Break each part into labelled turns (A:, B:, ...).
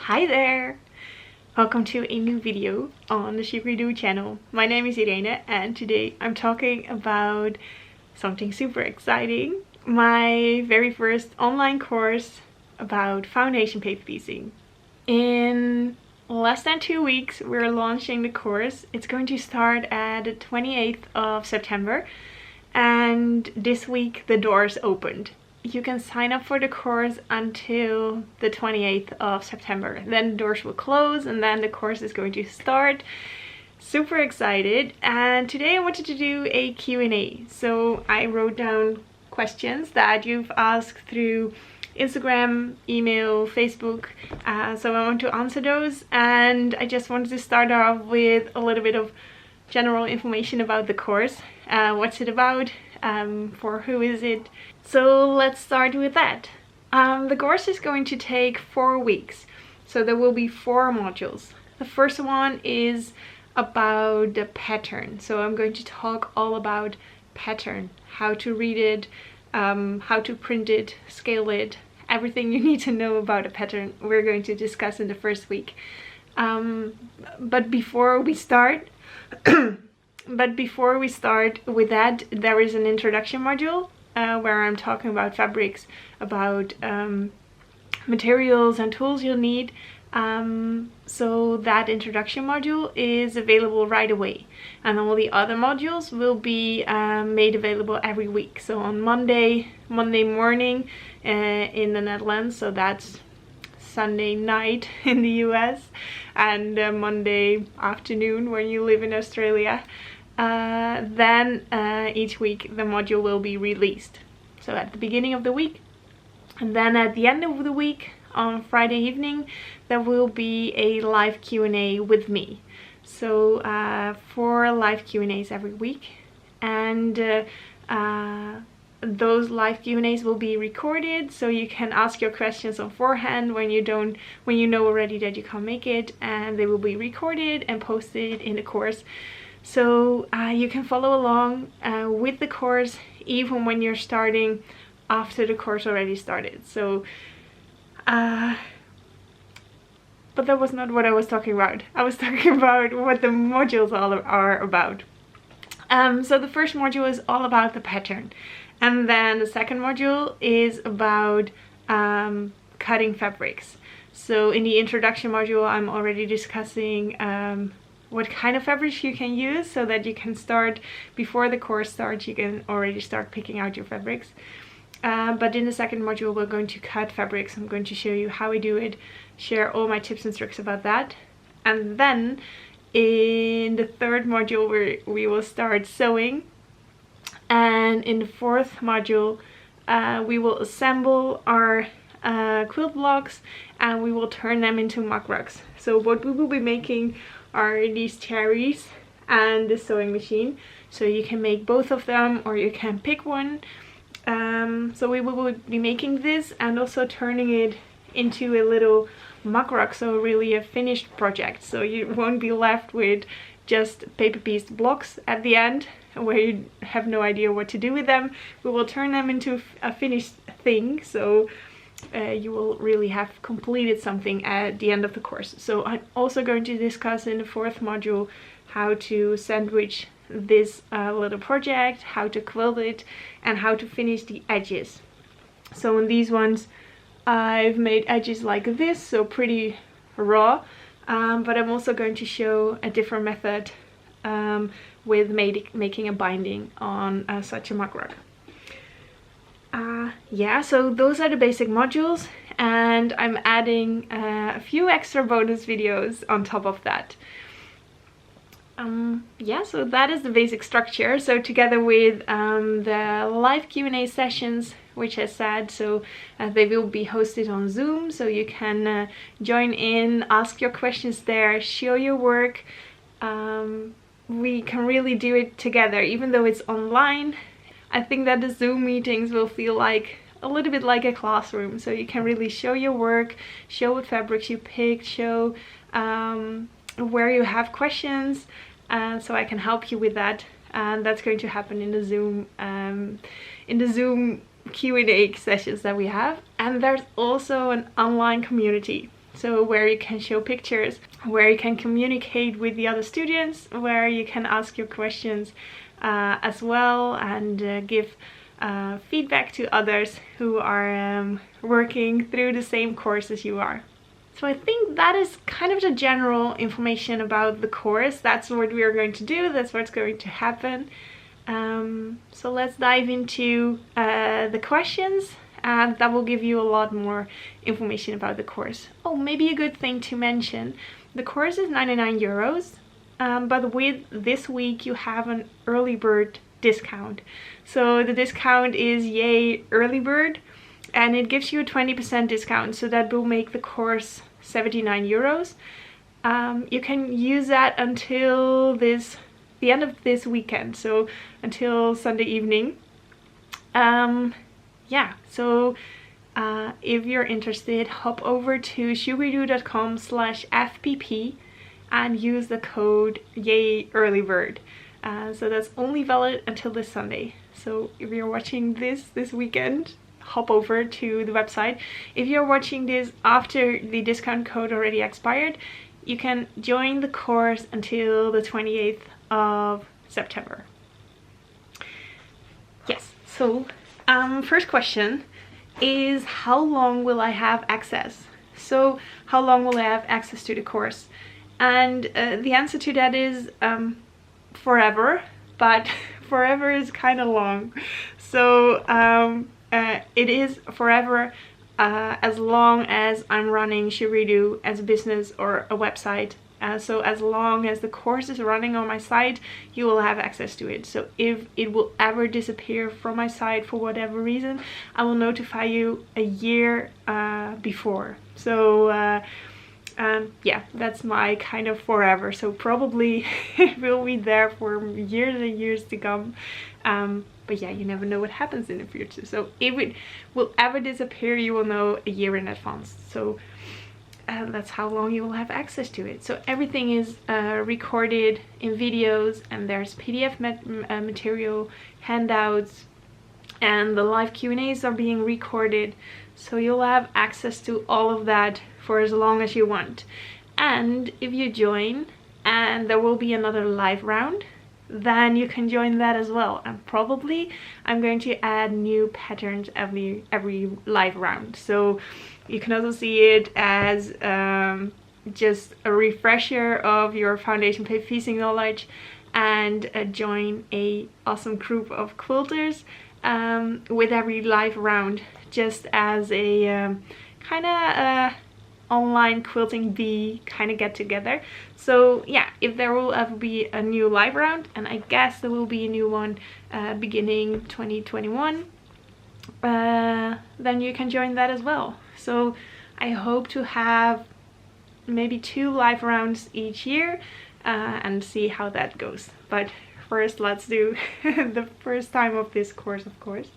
A: Hi there! Welcome to a new video on the Sugaridoo channel. My name is Irene and today I'm talking about something super exciting. My very first online course about foundation paper piecing. In less than 2 weeks we're launching the course. It's going to start at the 28th of September and this week the doors opened. You can sign up for the course until the 28th of September. Then the doors will close and then the course is going to start. Super excited. And today I wanted to do a Q&A. So I wrote down questions that you've asked through Instagram, email, Facebook. So I want to answer those. And I just wanted to start off with a little bit of general information about the course. What's it about? For who is it? So let's start with that. The course is going to take 4 weeks. So there will be 4 modules. The first one is about the pattern. So I'm going to talk all about pattern, how to read it, how to print it, scale it, everything you need to know about a pattern we're going to discuss in the first week. But before we start with that, there is an introduction module where I'm talking about fabrics, about materials and tools you'll need. So that introduction module is available right away, and all the other modules will be made available every week. So on Monday morning in the Netherlands, so that's Sunday night in the US, and Monday afternoon when you live in Australia. Then each week the module will be released. So at the beginning of the week, and then at the end of the week on Friday evening there will be a live Q&A with me. So 4 live Q&As every week, and those live Q&As will be recorded, so you can ask your questions beforehand when you know already that you can't make it, and they will be recorded and posted in the course. So you can follow along with the course even when you're starting after the course already started. So but that was not what I was talking about. I was talking about what the modules all are about. So the first module is all about the pattern. And then the second module is about cutting fabrics. So in the introduction module, I'm already discussing what kind of fabrics you can use, so that you can start, before the course starts, you can already start picking out your fabrics. But in the second module, we're going to cut fabrics. I'm going to show you how we do it, share all my tips and tricks about that. And then in the third module, we will start sewing. And in the fourth module, we will assemble our quilt blocks and we will turn them into mock rugs. So what we will be making are these cherries and the sewing machine. So you can make both of them or you can pick one. So we will be making this and also turning it into a little mock rug, so really a finished project. So you won't be left with just paper pieced blocks at the end where you have no idea what to do with them. We will turn them into a finished thing, so you will really have completed something at the end of the course. So I'm also going to discuss in the fourth module how to sandwich this little project, how to quilt it, and how to finish the edges. So in these ones I've made edges like this, so pretty raw, but I'm also going to show a different method with making a binding on such a mock rug. Yeah, so those are the basic modules, and I'm adding a few extra bonus videos on top of that. Yeah, so that is the basic structure. So together with the live Q&A sessions, which I said, so they will be hosted on Zoom, so you can join in, ask your questions there, show your work. We can really do it together, even though it's online. I think that the Zoom meetings will feel like a little bit like a classroom, so you can really show your work, show what fabrics you picked, show where you have questions, so I can help you with that. And that's going to happen in the Zoom Q&A sessions that we have. And there's also an online community. So where you can show pictures, where you can communicate with the other students, where you can ask your questions as well, and give feedback to others who are working through the same course as you are. So I think that is kind of the general information about the course. That's what we are going to do, that's what's going to happen. So let's dive into the questions, and that will give you a lot more information about the course. Oh, maybe a good thing to mention, the course is 99 euros, but with this week you have an early bird discount. So the discount is yay early bird, and it gives you a 20% discount, so that will make the course 79 euros. You can use that until the end of this weekend, so until Sunday evening. Yeah, so if you're interested, hop over to sugaridoo.com/FPP and use the code yay early bird. So that's only valid until this Sunday. So if you're watching this weekend, hop over to the website. If you're watching this after the discount code already expired, you can join the course until the 28th of September. Yes, so first question is, how long will I have access? So how long will I have access to the course? And the answer to that is forever, but forever is kind of long. So it is forever as long as I'm running Sugaridoo as a business or a website. So as long as the course is running on my site, you will have access to it. So if it will ever disappear from my site for whatever reason, I will notify you a year before. So yeah, that's my kind of forever. So probably it will be there for years and years to come. But yeah, you never know what happens in the future. So if it will ever disappear, you will know a year in advance. So that's how long you will have access to it. So everything is recorded in videos, and there's PDF material, handouts, and the live Q&As are being recorded. So you'll have access to all of that for as long as you want. And if you join and there will be another live round, then you can join that as well. And probably I'm going to add new patterns every live round. So you can also see it as just a refresher of your foundation piecing knowledge, and join a awesome group of quilters with every live round, just as a kind of online quilting bee kind of get together. So yeah, if there will ever be a new live round, and I guess there will be a new one beginning 2021, then you can join that as well. So I hope to have maybe 2 live rounds each year, and see how that goes. But first, let's do the first time of this course, of course.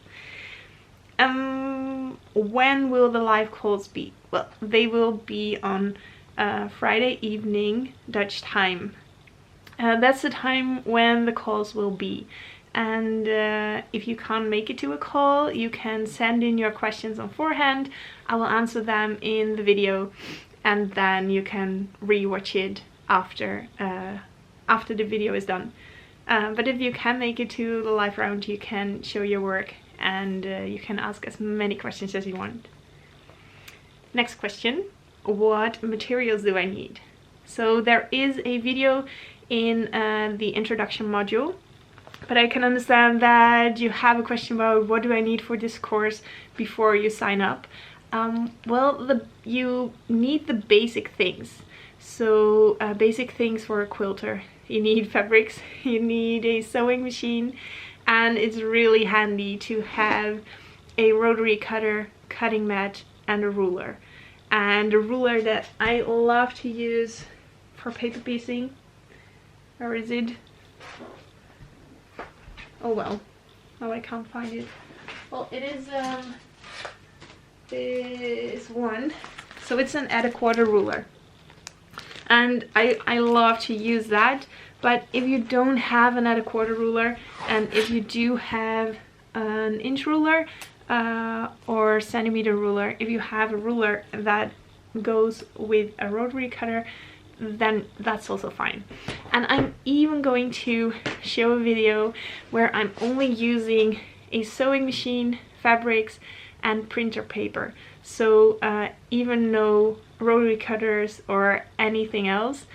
A: When will the live calls be? Well, they will be on Friday evening Dutch time. That's the time when the calls will be. And if you can't make it to a call, you can send in your questions on forehand. I will answer them in the video, and then you can re-watch it after the video is done. But if you can make it to the live round, you can show your work, and you can ask as many questions as you want. Next question, what materials do I need? So there is a video in the introduction module, but I can understand that you have a question about what do I need for this course before you sign up. Well, you need the basic things. So basic things for a quilter. You need fabrics, you need a sewing machine, and it's really handy to have a rotary cutter, cutting mat, and a ruler. And a ruler that I love to use for paper piecing. Where is it? Oh well, now I can't find it. Well, it is this one. So it's an 1/4 ruler. And I love to use that. But if you don't have an 1/4 ruler, and if you do have an inch ruler or centimeter ruler, if you have a ruler that goes with a rotary cutter, then that's also fine. And I'm even going to show a video where I'm only using a sewing machine, fabrics, and printer paper. So even no rotary cutters or anything else,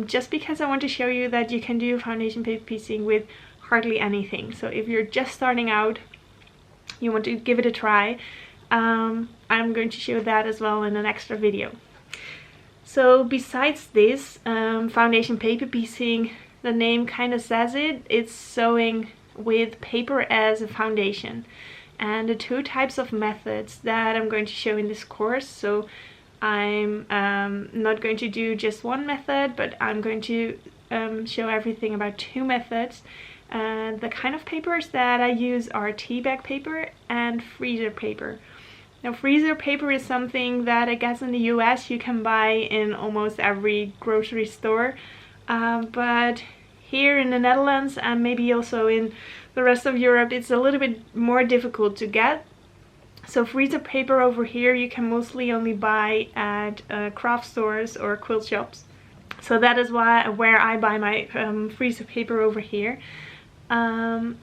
A: just because I want to show you that you can do foundation paper piecing with hardly anything. So if you're just starting out, you want to give it a try, I'm going to show that as well in an extra video. So besides this, foundation paper piecing, the name kind of says it, it's sewing with paper as a foundation. And the two types of methods that I'm going to show in this course, so I'm not going to do just one method, but I'm going to show everything about two methods. The kind of papers that I use are tea bag paper and freezer paper. Now, freezer paper is something that I guess in the US you can buy in almost every grocery store, but here in the Netherlands and maybe also in the rest of Europe it's a little bit more difficult to get. So freezer paper over here you can mostly only buy at craft stores or quilt shops. So that is where I buy my freezer paper over here. And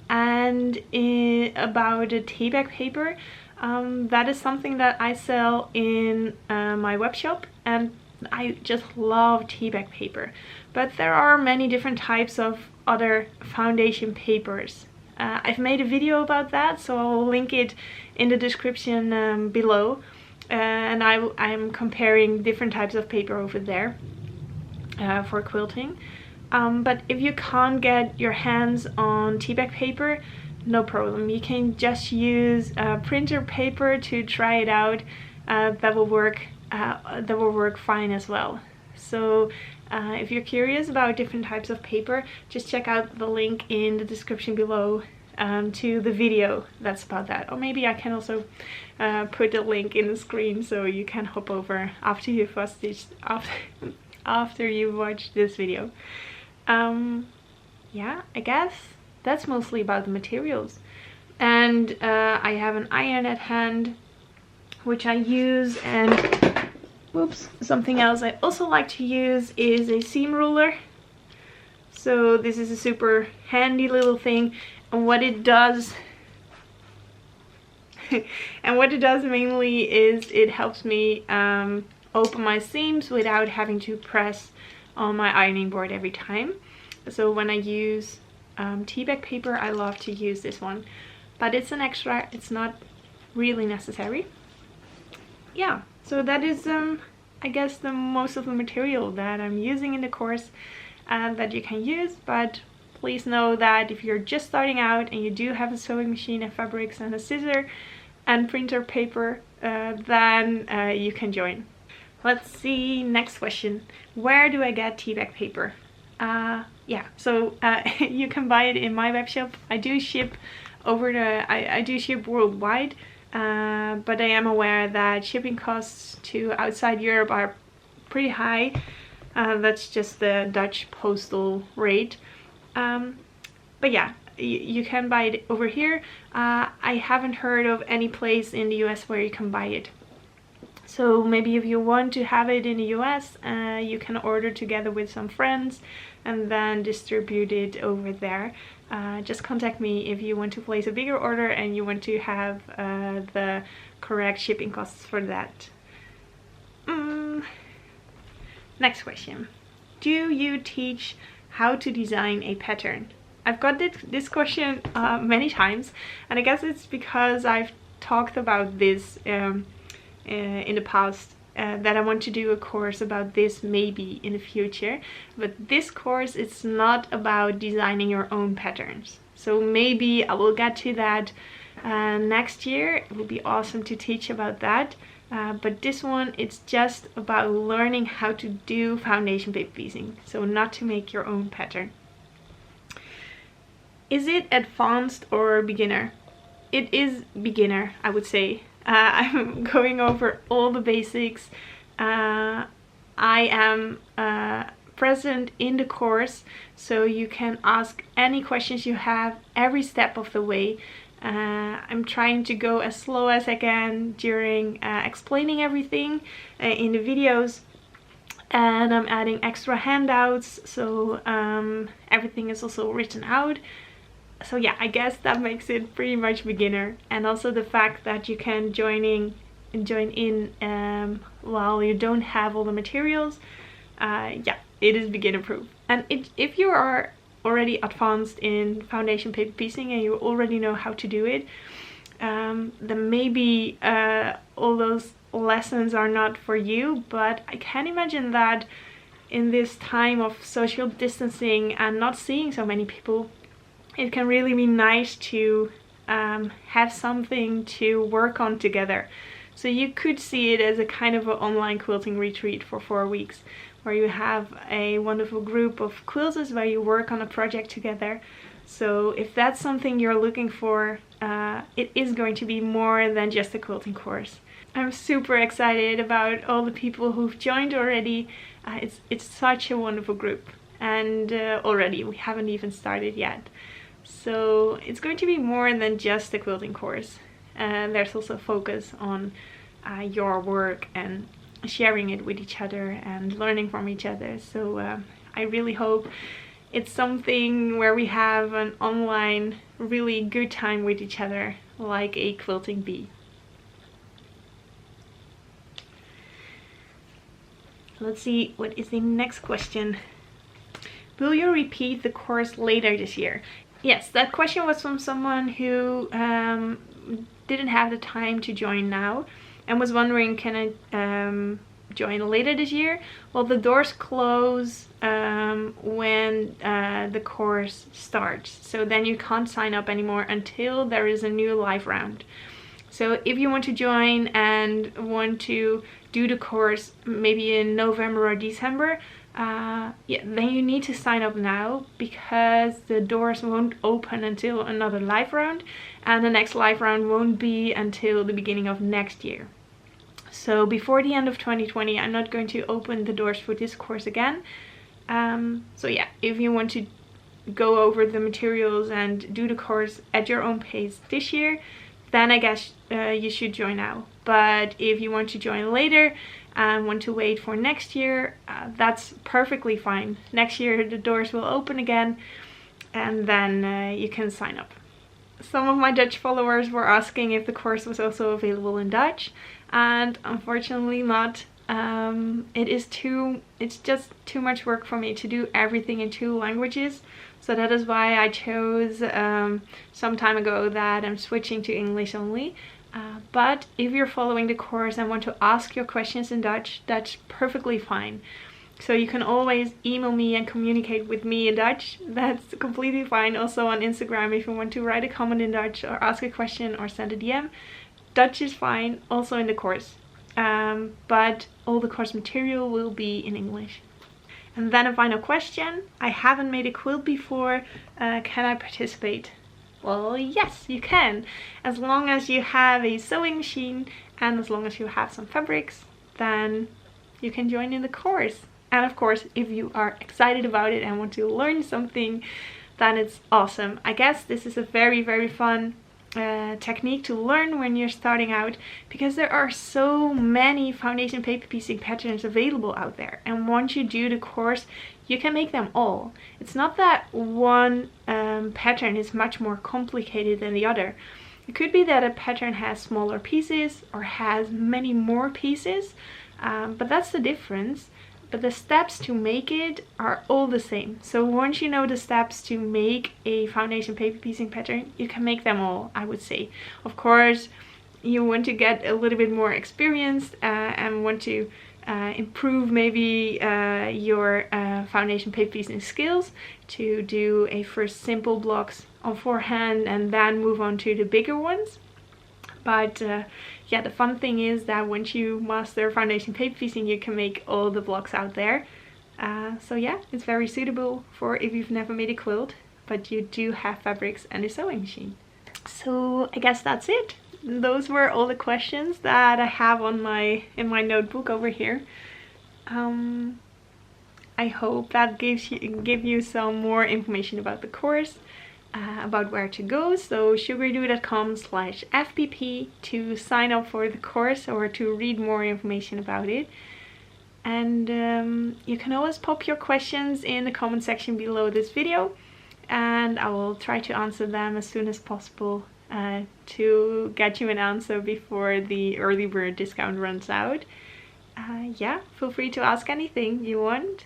A: about the tea bag paper, that is something that I sell in my web shop, and I just love tea bag paper. But there are many different types of other foundation papers. I've made a video about that, so I'll link it in the description below. And I'm comparing different types of paper over there for quilting. But if you can't get your hands on tea bag paper, no problem. You can just use printer paper to try it out. That will work fine as well. So if you're curious about different types of paper, just check out the link in the description below to the video that's about that. Or maybe I can also put a link in the screen so you can hop over after you've watched this, after you've watched this video. Yeah, I guess that's mostly about the materials. And I have an iron at hand, which I use, and whoops, something else I also like to use is a seam ruler. So this is a super handy little thing, and what it does mainly is it helps me open my seams without having to press on my ironing board every time. So when I use tea bag paper, I love to use this one, but it's an extra, it's not really necessary. Yeah, so that is I guess the most of the material that I'm using in the course that you can use. But please know that if you're just starting out and you do have a sewing machine and fabrics and a scissor and printer paper, then you can join. Let's see, next question. Where do I get tea bag paper? Yeah, so you can buy it in my web shop. I do ship over I do ship worldwide, but I am aware that shipping costs to outside Europe are pretty high. That's just the Dutch postal rate. But yeah, you can buy it over here. I haven't heard of any place in the US where you can buy it. So maybe if you want to have it in the US, you can order together with some friends and then distribute it over there. Just contact me if you want to place a bigger order and you want to have the correct shipping costs for that. Next question. Do you teach how to design a pattern? I've got this question many times, and I guess it's because I've talked about this in the past, that I want to do a course about this maybe in the future. But this course, it's not about designing your own patterns. So maybe I will get to that next year. It will be awesome to teach about that. But this one, it's just about learning how to do foundation paper piecing. So not to make your own pattern. Is it advanced or beginner? It is beginner, I would say. I'm going over all the basics. I am present in the course, so you can ask any questions you have every step of the way. I'm trying to go as slow as I can during explaining everything in the videos, and I'm adding extra handouts, so everything is also written out. So yeah, I guess that makes it pretty much beginner. And also the fact that you can join in while you don't have all the materials, yeah, it is beginner proof. And if you are already advanced in foundation paper piecing and you already know how to do it, then maybe all those lessons are not for you. But I can imagine that in this time of social distancing and not seeing so many people, it can really be nice to have something to work on together. So you could see it as a kind of an online quilting retreat for 4 weeks, where you have a wonderful group of quilters where you work on a project together. So if that's something you're looking for, it is going to be more than just a quilting course. I'm super excited about all the people who've joined already. It's such a wonderful group, and already we haven't even started yet. So it's going to be more than just a quilting course. There's also focus on your work and sharing it with each other and learning from each other. So I really hope it's something where we have an online really good time with each other, like a quilting bee. Let's see, what is the next question? Will you repeat the course later this year? Yes, that question was from someone who didn't have the time to join now and was wondering, can I join later this year? Well, the doors close when the course starts, so then you can't sign up anymore until there is a new live round. So if you want to join and want to do the course maybe in November or December, yeah, then you need to sign up now, because the doors won't open until another live round, and the next live round won't be until the beginning of next year. So before the end of 2020, I'm not going to open the doors for this course again. So yeah, if you want to go over the materials and do the course at your own pace this year, then I guess you should join now. But if you want to join later and want to wait for next year, that's perfectly fine. Next year the doors will open again, and then you can sign up. Some of my Dutch followers were asking if the course was also available in Dutch, and unfortunately not. It's just too much work for me to do everything in 2 languages. So that is why I chose some time ago that I'm switching to English only. But if you're following the course and want to ask your questions in Dutch, that's perfectly fine. So you can always email me and communicate with me in Dutch. That's completely fine. Also on Instagram, if you want to write a comment in Dutch or ask a question or send a DM, Dutch is fine, also in the course. But all the course material will be in English. And then a final question. I haven't made a quilt before. Can I participate? Well, yes, you can. As long as you have a sewing machine and as long as you have some fabrics, then you can join in the course. And of course, if you are excited about it and want to learn something, then it's awesome. I guess this is a very, very fun technique to learn when you're starting out, because there are so many foundation paper piecing patterns available out there, and once you do the course you can make them all. It's not that one pattern is much more complicated than the other. It could be that a pattern has smaller pieces or has many more pieces, but that's the difference. But the steps to make it are all the same. So once you know the steps to make a foundation paper piecing pattern, you can make them all, I would say. Of course, you want to get a little bit more experienced and want to improve maybe your foundation paper piecing skills, to do a first simple blocks on forehand and then move on to the bigger ones. But yeah, the fun thing is that once you master foundation paper piecing, you can make all the blocks out there. So yeah, it's very suitable for if you've never made a quilt, but you do have fabrics and a sewing machine. So I guess that's it. Those were all the questions that I have on in my notebook over here. I hope that give you some more information about the course. about where to go. So sugaridoo.com/FPP to sign up for the course or to read more information about it. And you can always pop your questions in the comment section below this video, and I will try to answer them as soon as possible to get you an answer before the early bird discount runs out. Yeah, feel free to ask anything you want,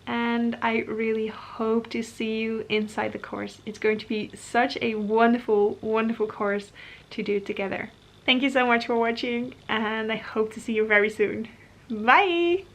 A: and I really hope to see you inside the course. It's going to be such a wonderful, wonderful course to do together. Thank you so much for watching, and I hope to see you very soon. Bye!